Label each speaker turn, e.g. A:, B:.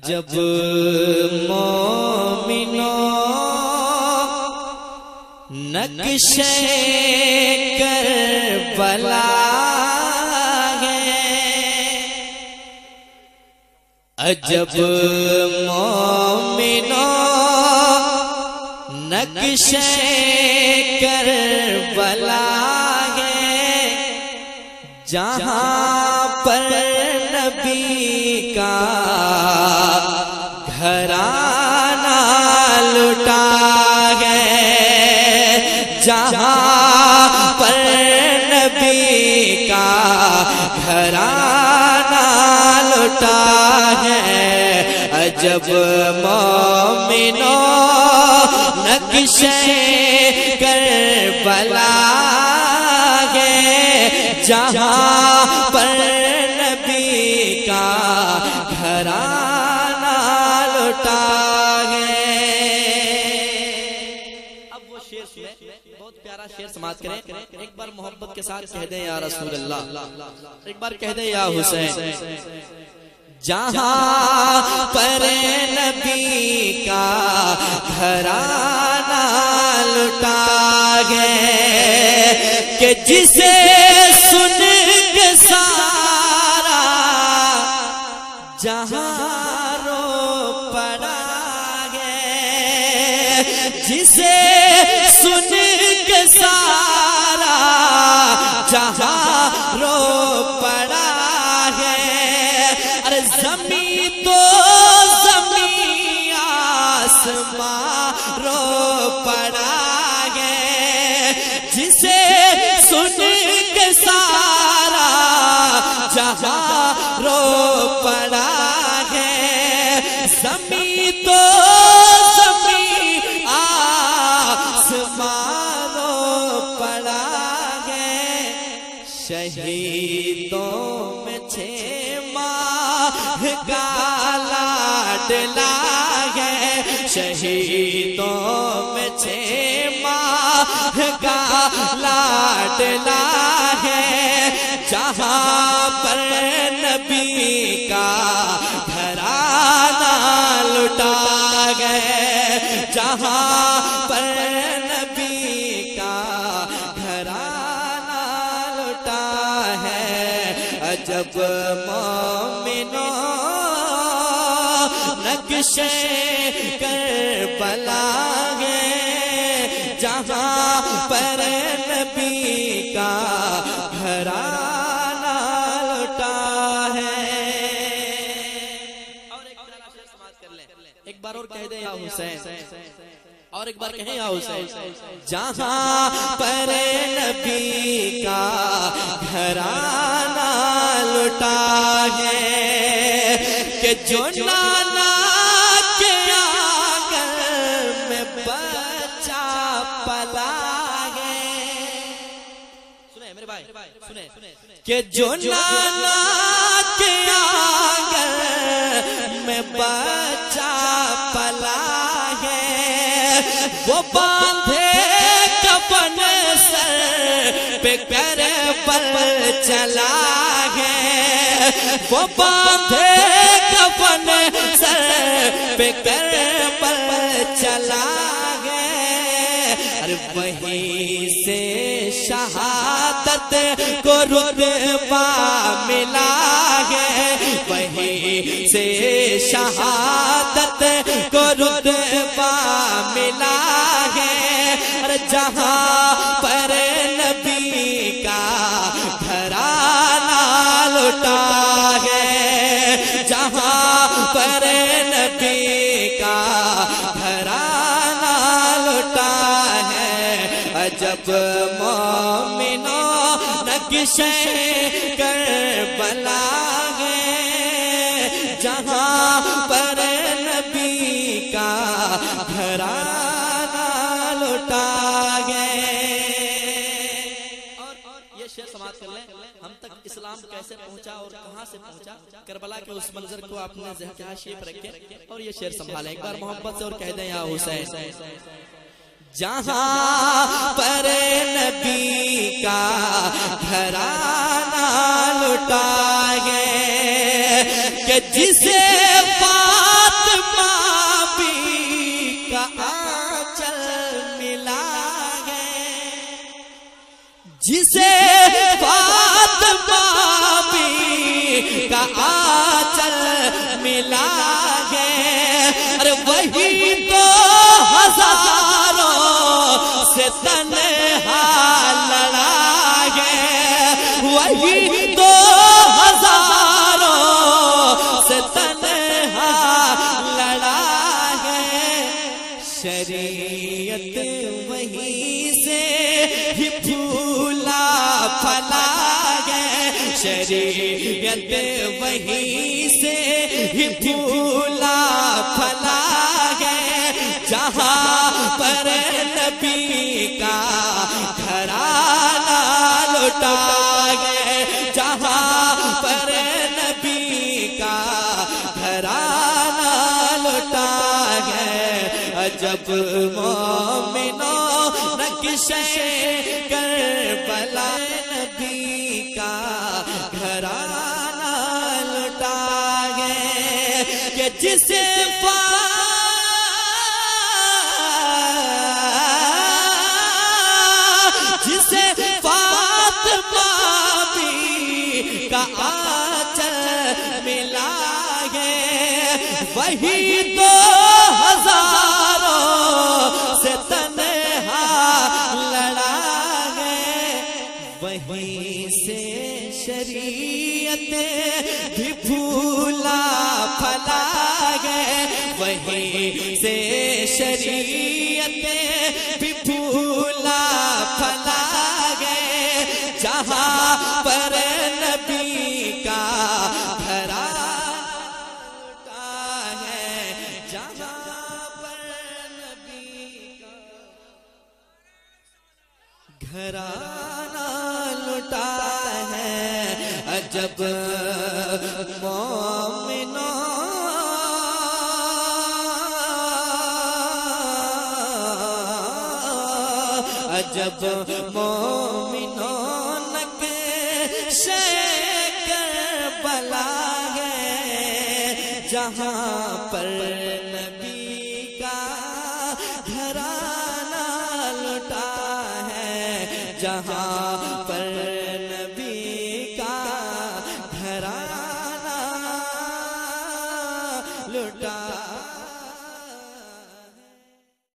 A: عجب مومنوں نقشِ کربلا ہے، عجب مومنوں نقشِ کربلا ہے، جہاں پر نبی کا گھرانہ لٹا ہے، جہاں پر نبی کا گھرانہ لٹا ہے، عجب مومنوں نقشِ کربلا ہے، جہاں پر نبی کا گھرانہ لٹا ہے۔ اب وہ شعر سنیں، بہت پیارا شعر سماعت کریں، ایک بار محبت کے ساتھ کہہ دیں یا رسول اللہ، ایک بار کہہ دیں یا حسین۔ جہاں پر نبی کا گھرانہ لٹا ہے، کہ جسے سن کے سارا جہاں رو پڑا ہے، جسے سن کے سارا جہاں رو پڑا ہے، ارے زمین تو زمین آسمان رو پڑا ہے، جسے سن کے سارا جہاں رو پڑا ہے، زمین تو زمین آسمان رو پڑا ہے، شہیدوں میں 6 ماہ کا لاڈلا ہے، شہیدوں میں 6 ماہ کا لاڈلا ہے، جہاں پر نبی کا گھرانہ لٹا گئے، جہاں پر نبی کا گھرانہ لٹا ہے، عجب مومنوں نقشِ کربلا ہے، جہاں پر نبی کا گھرانہ لٹا ہے۔ اور ایک بار شعر سماعت کر لیں، ایک بار اور کہہ دیں یا حسین، اور ایک بار کہیں یا حسین۔ جہاں پر نبی کا گھرانہ لٹا ہے، کہ جو نانا کے آنگن میں بچہ پلا ہے، سنیں میرے بھائی سنیں، کہ جو نانا کے آنگن میں بچہ پلا ہے، وہ باندھے کفن سر پہ کربل چلا ہے، وہ باندھے کفن سر پہ کربل چلا ہے، اور وہیں سے شہادت کو رتبہ ملا ہے، وہیں سے شہادت کو رتبہ ملا ہے، اور جہاں پر نبی کا گھرانہ لٹا ہے، جہاں پر نبی کا گھرانہ لٹا ہے، عجب مومنوں نقشِ کربلا ہے، جہاں پر نبی کا گھرانہ لٹا ہے۔ اور یہ شعر سماعت کر لیں، ہم تک اسلام کیسے پہنچا اور کہاں سے پہنچا، کربلا کے اس منظر کو آپ نے ذہن کے حاشیے پر رکھے اور یہ شعر سنبھالیں، ایک بار محبت سے اور کہہ دیں یا حسین۔ جہاں پر نبی کا گھرانہ لٹا ہے، کہ جسے ملا ہے، ارے وہی تو ہزاروں سے تنہا لڑا ہے، وہی تو ہزاروں سے تنہا لڑا ہے، شریعت وہیں سے ہی پھولا پھلا ہے، شریعت وہیں سے ہی پھولا پھلا ہے، جہاں پر نبی کا گھرانہ لٹا ہے، جہاں پر نبی کا گھرانہ لٹا ہے، عجب مومنوں نقشے کربلا نبی کا گھرانہ لٹا ہے، کہ جسے فاطمہ بھی کا آنچل ملا ہے، وہی تو ہزاروں سے تنہا لڑا ہے، وہیں سے شریعت بھی پھولا پھلا ہے، وہیں سے شریعت بھی پھولا پھلا ہے، جہاں پر نبی کا گھرانہ ہے، جہاں پر نبی کا گھرانہ لٹا ہے، عجب مومنوں عجب مومنوں نقشے کربلا ہے، جہاں پر نبی کا گھرانہ لٹا ہے، جہاں پر